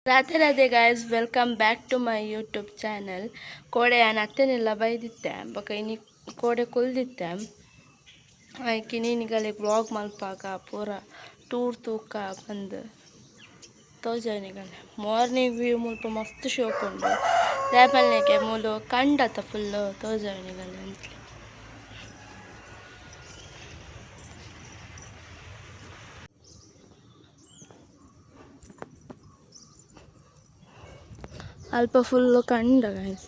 Radhe Radhe guys, welcome back to my YouTube channel. ಕೋಡೆ ಅತ್ತನೆಲ್ಲ ಬೈದಿತ್ತೆ ಬೊಕ ಇನಿ ಕೋಡೆ ಕುಲ್ದಿತ್ತೆ ಆಯ್ಕೆ ನೀನಿಗಲೆ ವ್ಲಾಗ್ ಮಲ್ಪಾಗ ಪೂರ ಟೂರ್ ತೂಕ ಬಂದು ತೋಜನಿಗಲೆ ಮಾರ್ನಿಂಗ್ ವ್ಯೂ ಮುಲ್ಪ ಮಸ್ತ್ ಶೋಕ್ ಉಂಡು. ರೇಪಲ್ನೆಗೆ ಮೂಲು ಕಂಡತ ಫುಲ್ಲು ತೋಜನಿಗಲೆ ಅಂತ ಅಲ್ಪ ಫುಲ್ಲು ಕಂಡ ಗಾಯ್ಸ್.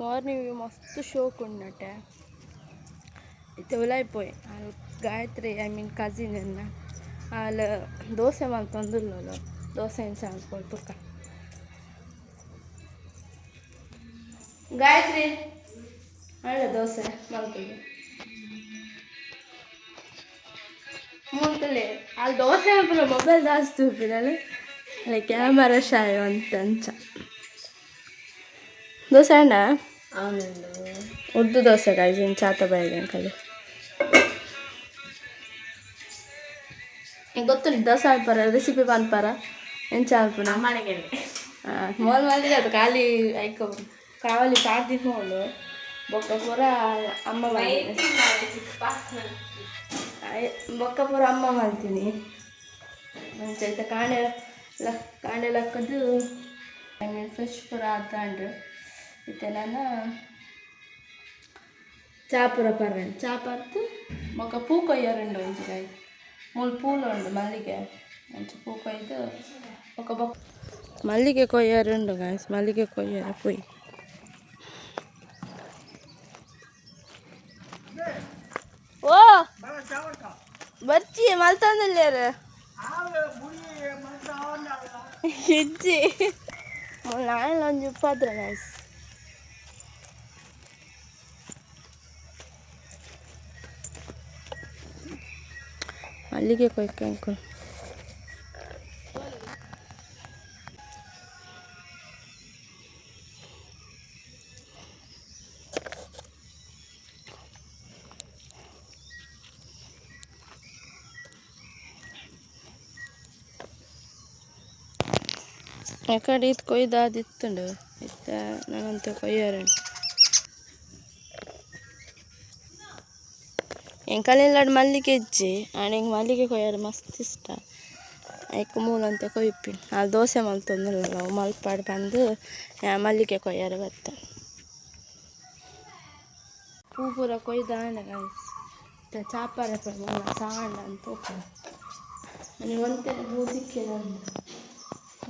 ಮಾರ್ನಿಂಗ್ ವ್ಯೂ ಮಸ್ತ್ ಶೋಕ್ ಉಂಡಟೆ ಇತ್ತೆ ಉಲಾಯ್ಪೋಯ್ ಅಲ್ಲಿ ಗಾಯತ್ರಿ ಕಸಿನ್ ಅನ್ನ ಅಲ್ಲಿ ದೋಸೆ ಮಲ್ತೊಂದುಲ್ಲಲು ದೋಸೆ ಸಾಲ್ಪೋಯ್ ಪುಕ್ಕ ಗಾಯತ್ರಿ ಅಲ್ಲ ದೋಸೆ ಮಲ್ತುದು ಮೂರ್ತಲೆ ಅಲ್ಲಿ ದೋಸೆ ಹಾಕಲು ಮೊಬೈಲ್ ಜಾಸ್ತಿ ಉಪ್ಪಿನಲ್ಲಿ ಅಲ್ಲಿ ಕ್ಯಾಮರಾ ಶಾಯ್ ಅಂತ ದೋಸೆ ಅಣ್ಣ ಉರ್ದು ದೋಸೆ ಗಾಯ್ಸ್ ಇನ್ನು ಚಾತ ಬಾಯಿಗೆ ಅಂಕಲಿ ಗೊತ್ತುಂಟು ದೋಸೆ ಹಾಕ್ಪಾರ ರೆಸಿಪಿ ಬಂದ್ಪಾರ ಎಂಚ ಹಾಕ್ಪುನ ಮೋಲ್ ಮಾಡಿದ್ರೆ ಅದು ಖಾಲಿ ಐಕ ಕಾವಲಿ ಪಾಡ್ದಿ ಹೋಳು ಬೊಕ್ಕ ಪೂರ ಅಮ್ಮ ಬೊಕ್ಕ ಪೂರ ಅಮ್ಮ ಮಾಡ್ತೀನಿ ಮುಂಚೆ ಕಾಂಡೆ ಲಕ್ಕದು ಫ್ರೆಶ್ ಪೂರ ಆತಾಂಡು ಇತ್ತೆ ನಾನು ಚಾ ಪೂರ ಪರ್ರೆಂಡು ಚಾ ಪರ್ತು ಬೊಕ್ಕ ಪೂ ಕೊಯ್ಯರುಂಡು ಒಂಚು ಕಾಯಿ ಮೂಲು ಪೂಲು ಉಂಡು ಮಲ್ಲಿಗೆ ಒಂಚು ಪೂ ಕೊಯ್ದು ಬೊಕ್ಕ ಮಲ್ಲಿಗೆ ಕೊಯ್ಯರುಂಡು ಗಾಯ್ಸ್. ಮಲ್ಲಿಗೆ ಕೊಯ್ಯರ ಪೊಯ್ ಓ ಬರ್ಚಿ ಮಲ್ತಂದಿಲ್ಲಾರ ಹೆಜ್ಜೆ ನಾಳೆ ಒಂದು ಉಪ್ಪಾದ್ರ ಗಾಯ್ಸ್. ಮಲ್ಲಿಗೆ ಕೊಯ್ಕ ಅಂಕಲ್ ಕಡೆ ಇದು ಕೊಯ್ದಾದಿತ್ತುಂಡು ಇತ್ತ ನಾನಂತ ಕೊಯ್ಯಾರಂಡು ಎಂಕಲೆಲ್ಲಾಡು ಮಲ್ಲಿಗೆ ಹೆಜ್ಜೆ ಆಣೆಂಗೆ ಮಲ್ಲಿಗೆ ಕೊಯ್ಯಾರ ಮಸ್ತ್ ಇಷ್ಟ ಐಕ ಮೂಲಂತ ಕೊಯ್ಪಿನಿ ಅಲ್ಲಿ ದೋಸೆ ಮಲ್ತೊಂದಿಲ್ಲ ಅವು ಮಲ್ಪಾಡು ಬಂದು ಮಲ್ಲಿಗೆ ಕೊಯ್ಯಾರ ಬತ್ತ ಹೂ ಪೂರ ಕೊಯ್ದಾಂಡ ಗಾಯ್ಸ್ ಚಾಪಾರ ಸಾಂಡ ಅಂತ ಹೋಗ್ತದೆ ನನಗೆ ಒಂತೆ ಹೂ ಸಿಕ್ಕಿದ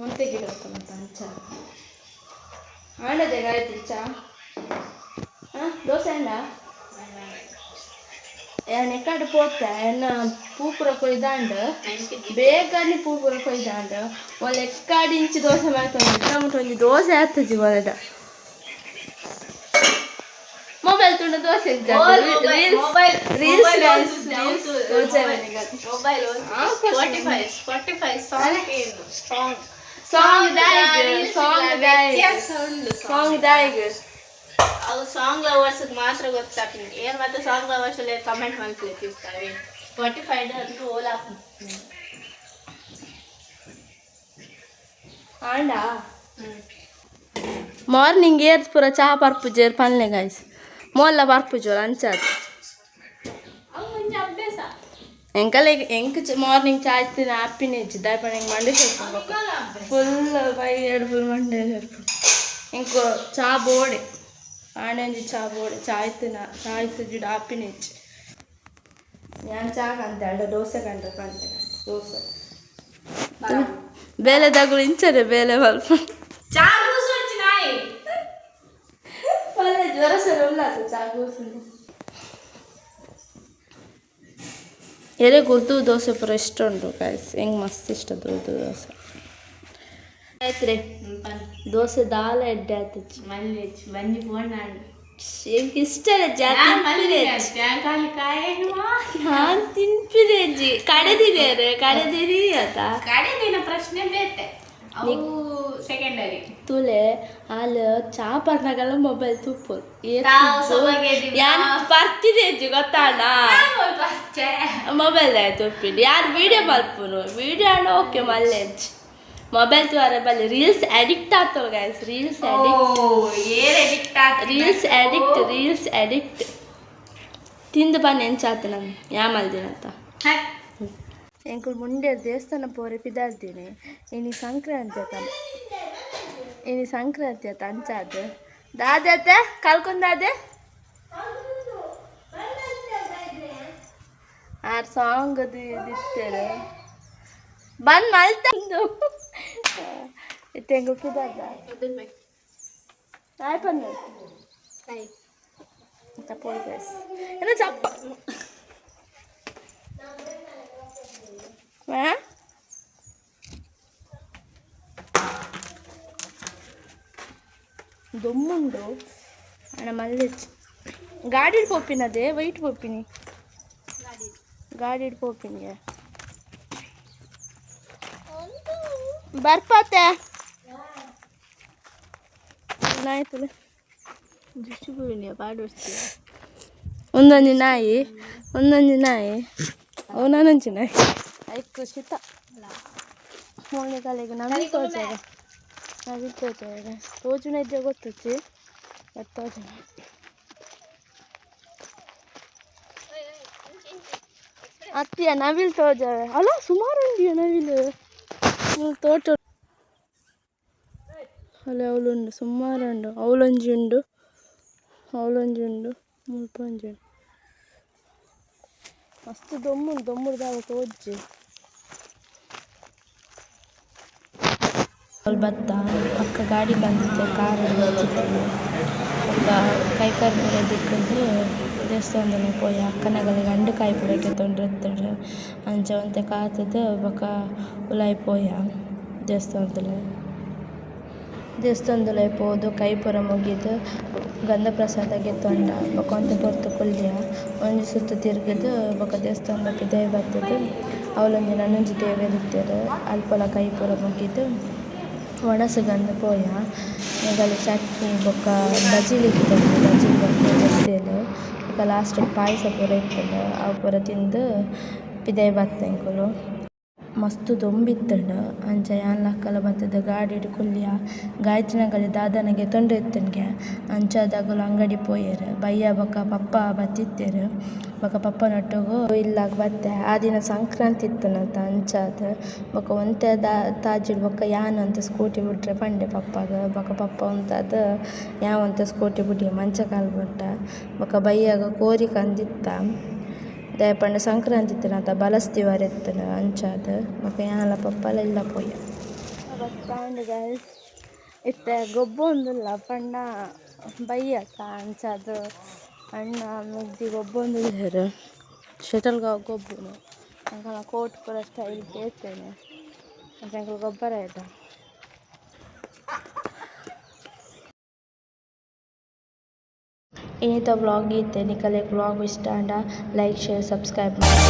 ಒಂತೆ ಗಿಡ ಹೋಗ್ತಂತ ಅಂಚ ಆಂಡದೆ ಗಾಯತ್ರಿ ಚಾ ಹಾಂ ದೋಸೆ ಅಂಡ ನೆಕ್ಕಾಡು ಪೋತೆ ಎನ್ನ ಪೂಪುರ ಕೊಯ್ದಾಂಡು ಬೇಗನೆ ಪೂಪುರ ಕೊಯ್ದಾಂಡು ಒಳ್ಳೆ ಎಕ್ಕಾಡು ಇಂಚು ದೋಸೆ ಮಾಡ್ಕೊಂಡು ನಮ್ಮಟ್ಟು ಒಂದು ದೋಸೆ ಆಗ್ತದೆ ಒಳ್ಳೆದ ಮೊಬೈಲ್ ತುಂಡು ದೋಸೆ ಅವು ಸಾಂಗ್ ಲವರ್ಸ್ಗೆ ಮಾತ್ರ ಗೊತ್ತಾಗ್ತದೆ ಏನು ಮತ್ತೆ ಸಾಂಗ್ ಲವರ್ಸ್ ಎಲ್ಲ ಕಮೆಂಟ್ ಮಾಡ್ಲಿಕ್ಕಿರ್ತಾರೆ ಸ್ಪಾಟಿಫೈ ಅಂತೂ ಓಲಾ ಆಂಡ ಮಾರ್ನಿಂಗ್ ಏರ್ಸ್ ಪೂರ ಚಹಾ ಪರ್ಪುಜೇರ್ ಪನ್ಲೆ ಗಾಯ್ಸ್ ಮೋಲ್ಲ ಪರ್ಪುಜೋರು ಅಂಚಾದ ಅಭ್ಯಾಸ ಎಂಕಲ್ಲ ಎಂಕ್ ಮಾರ್ನಿಂಗ್ ಚಾ ಇತ್ತಿನ ಹ್ಯಾಪಿನ ಹೆಚ್ಚು ದಯಪಣ ಹೆಂಗೆ ಮಂಡೆ ಸೇರ್ಕೊಂಡು ಫುಲ್ ಬೈ ಎರಡು ಫುಲ್ ಮಂಡೆ ಸೇರ್ಕೊಂಡು ಇಂಕೋ ಚಾ ಬೋಡೆ ಆಣಂಜಿ ಚಾ ಬೋಡೆ ಚಾ ಇತ್ತು ಜಿಡ ಹ್ಯಾಪಿನ ಹೆಚ್ಚು ನಾನು ಚಾ ಕಂತೆ ಅಡ್ಡ ದೋಸೆ ಕಂಡ್ರೆ ಕಂತೆ ದೋಸೆ ಬೇಲೆ ತಗೊಳ್ಳಿ ಇಂಚರೆ ಬೇಲೆ ಸ್ವಲ್ಪ ಚಾ ಕೂಸು ನಾಯಿ ಒಳ್ಳೆ ಜ್ವರ ಸರ್ ಉಳ್ಳಾತು ಚಾ ಕೂಸು ಎರೆ ಉರ್ದು ದೋಸೆ ಪೂರ ಇಷ್ಟ ಉಂಟು ಗಾಯ್ಸ್ ಹೆಂಗೆ ಮಸ್ತ್ ಇಷ್ಟ ಉರ್ದು ದೋಸೆ ಆಯ್ತು ದೋಸೆ ದಾಲ ಎಡ್ಡೆ ಆಯ್ತು ಮಲ್ಲಿ ಬಂಜಿ ಫೋನ್ ಹೆಂಗೆ ಇಷ್ಟ ನಾನು ತಿನ್ಪಿರೇಜಿ ಕಡೆದಿರಿ ಆತ ಕಡೆದಿನ ಪ್ರಶ್ನೆ ಬೇತೆ ಅವು ಸೆಕೆಂಡರಿ ತುಲೆ ಹಾಲು ಚಾ ಪರ್ನಾಗೆಲ್ಲ ಮೊಬೈಲ್ ತುಪ್ಪು ಬರ್ತಿದೆ ಅಜ್ಜಿ ಗೊತ್ತಾಣ ಮೊಬೈಲ್ ಆಯ್ತು ಒಪ್ಪಿಡಿ ಯಾರು ವಿಡಿಯೋ ಮಲ್ಪುನು ವಿಡಿಯೋ ಆಡ ಓಕೆ ಮಲ್ಲೆಜ್ ಮೊಬೈಲ್ ದ್ವಾರ ಬಲ್ಲಿ ರೀಲ್ಸ್ ಅಡಿಕ್ಟ್ ಆಗ್ತವೆ ಗೈಸ್ ರೀಲ್ಸ್ ಅಡಿಕ್ಟ್ ತಿಂದು ಬನ್ನಿ ಎಂಚಾತ ನಾನು ಯಾಮಲ್ದಿನ ಅಂತ ಎಂಕುಲ್ ಮುಂಡೆ ದೇವಸ್ಥಾನ ಪೋರೆ ಪಿದಾರ್ದಿನಿ ಇನಿ ಸಂಕ್ರಾಂತಿ ಆತ ಅಂಚಾದ ದಾದೆ ಕಲ್ಕೊಂಡಾದೆ ಆರ್ ಸಾಂಗ್ ಅದು ಇದಿತ್ತೇರು ಬಂದು ಮಲ್ತಂದು ಇತ್ತು ಎಂಕುಲ್ ಪಿದಾರ್ದ ಆಯ್ ಪನ್ನು ತಪ್ಪೋಯ್ ಗೈಸ್ ಏನೋ ಚಪ್ಪ ದೊಮ್ಮುಂಡು ಅಣ್ಣ ಮಲ್ಲಿಚ್ ಗಾಡಿ ಪೋಪಿನದೇ ವೈಟ್ ಪೋಪಿನಿ ಗಾಡಿ ಪೋಪಿನಿಗೆ ಬರ್ಪತ್ತೆ ಆಯ್ತು ದೃಷ್ಟಿ ಪೋಪಿನಿಯ ಪಾಡ್ಬಿಡ್ತೀಯ ಒಂದೊಂದು ನಾಯಿ ಅವನಂಚಿ ನಾಯಿ ಆಯ್ತು ಶೀತ ಮೊನ್ನೆ ಕಾಲಿಗೆ ನವಿಲ್ ತೋಜಾಗ ತೋಜುನ ಇದ್ದೆ ಗೊತ್ತಚ್ಚಿ ಬಟ್ ತೋಜುನ ಅತ್ತಿಯ ನವಿಲ್ ತೋಜಾವೆ ಅಲ್ಲ ಸುಮಾರು ಉಂಡಿಯ ನವಿಲು ತೋಟ ಅಲ್ಲ ಅವಳುಂಡು ಸುಮಾರು ಉಂಡು ಅವಳೊಂಜಿ ಉಂಡು ಮುಲ್ಪೊಂಜಿ ಉಂಡು ಮಸ್ತ್ ದೊಮ್ಮುಡ್ದಾಗ ತೋಜ್ಜಿ ಭತ್ತ ಪಕ್ಕ ಗಾಡಿ ಬಂದಿತ್ತು ಕಾರಲ್ಲಿ ಬರ್ತಿತ್ತು ಪಕ್ಕ ಕೈಕಾಲು ಪೂರ ದಿಕ್ಕದು ದೇವಸ್ಥಾನದಲ್ಲಿ ಪೋಯ ಅಕ್ಕನಗಳಿಗೆ ಅಂಡು ಕಾಯಿ ಪೂರಕ್ಕೆ ತೊಂಡ್ರೆ ಅಂಚ ಒಂತೆ ಕಾತದ ಬೊಕ ಉಲಾಯಿ ಪೋಯ ದೇವಸ್ಥಾನದಲ್ಲಿ ಪೋದು ಕೈ ಪೂರ ಮುಗಿದು ಗಂಧ ಪ್ರಸಾದಕ್ಕೆ ತೊಂಡ ಬೊಕ ಒಂತೆ ಪೊರ್ತು ಕುಲ್ಯ ಒಂಜಿ ಸುತ್ತು ತಿರುಗಿದು ಬೊಕ ದೇವಸ್ಥಾನದ ಪಿದಾಯ ಬರ್ತದೆ ಅವಳೊಂಜಿ ನನ್ನೊಂಜಿ ದೇವರಿತ್ತೇರು ಅಲ್ಪಲ ಕೈ ಪೂರ ಮುಗಿದು ಒಣಸುಗಂದು ಪೋಯ ಈಗಲ್ಲಿ ಚಟ್ನಿ ಬೊಕ್ಕ ಬಜಿಲಿ ಬೊಕ್ಕ ಜೊತೆಲು ಬೊಕ್ಕ ಲಾಸ್ಟಿಗೆ ಪಾಯಸ ಪೂರ ಇತ್ತಂಡು ಅವು ಪೂರ ತಿಂದು ಪಿದಾಯ ಬತ್ತಂಕುಲು ಮಸ್ತ್ ದೊಂಬಿತ್ತಂಡು ಅಂಚ ಯಾನ್ ಲಕ್ಕಲ ಬತ್ತದ ಗಾಡಿ ಕುಲ್ಯ ಗಾಯತ್ರಿನಗಲಿ ದಾದನಗೆ ತೊಂದ್ರೆ ಇತ್ತನ್ಗೆ ಅಂಚಾದಾಗಲು ಅಂಗಡಿ ಪೋಯರು ಬಯ್ಯ ಬೊಕ್ಕ ಪಪ್ಪ ಬತ್ತಿತ್ತೇರು ಬೊಕ್ಕ ಪಪ್ಪನೊಟ್ಟಿಗೂ ಇಲ್ಲಾಗ ಬತ್ತೆ ಆ ದಿನ ಸಂಕ್ರಾಂತಿ ಇತ್ತನಂತ ಅಂಚಾದ ಬೊಕ್ಕ ಒಂತೆ ತಾಜಿಡ್ ಬೊಕ್ಕ ಯಾನ್ ಅಂತ ಸ್ಕೂಟಿ ಬಿಟ್ರೆ ಪಂಡೆ ಪಪ್ಪಾಗ ಬೊಕ್ಕ ಪಪ್ಪ ಉಂತಾದ ಯಾವಂತ ಸ್ಕೂಟಿ ಬಿಡಿ ಮಂಚ ಕಾಲು ಬಿಟ್ಟ ಬೊಕ್ಕ ಬಯ್ಯಾಗ ಕೋರಿ ಕಂದಿತ್ತ ದಯಪಂಡ ಸಂಕ್ರಾಂತಿ ಇತ್ತನಂತ ಬಲಸ್ತಿವಾರ ಇತ್ತನ ಅಂಚಾದ ಬೊಕ್ಕ ಯಾನ್ಲ ಪಪ್ಪಲ ಇಲ್ಲ ಪೋಯ ಬತ್ತಾಂಡ್ ಗೈಸ್ ಇತ್ತೆ ಗೊಬ್ಬ ಒಂದಿಲ್ಲ ಪಂಡ ಬೈಯಕ್ಕ ಅಂಚಾದ ಅಣ್ಣ ಮುಗ್ದಿ ಗೊಬ್ಬ ಒಂದಿಲ್ಲೇರು ಶಟಲ್ಗಾವ್ ಗೊಬ್ಬನು ಅಂಕಲ ಕೋಟ್ ಪೂರ ಸ್ಟೈಲ್ ಬೇತೇನೆ ಅಂತ ಅಂಕಲ್ ಗೊಬ್ಬರ ಆಯ್ತಾ ಇನ್ನಿತ ವ್ಲಾಗ್ ಇತ್ತೆ ನಿಕಲೆ ವ್ಲಾಗ್ ಇಷ್ಟ ಅಂಡ ಲೈಕ್ ಶೇರ್ ಸಬ್ಸ್ಕ್ರೈಬ್ ಮಾಡಿ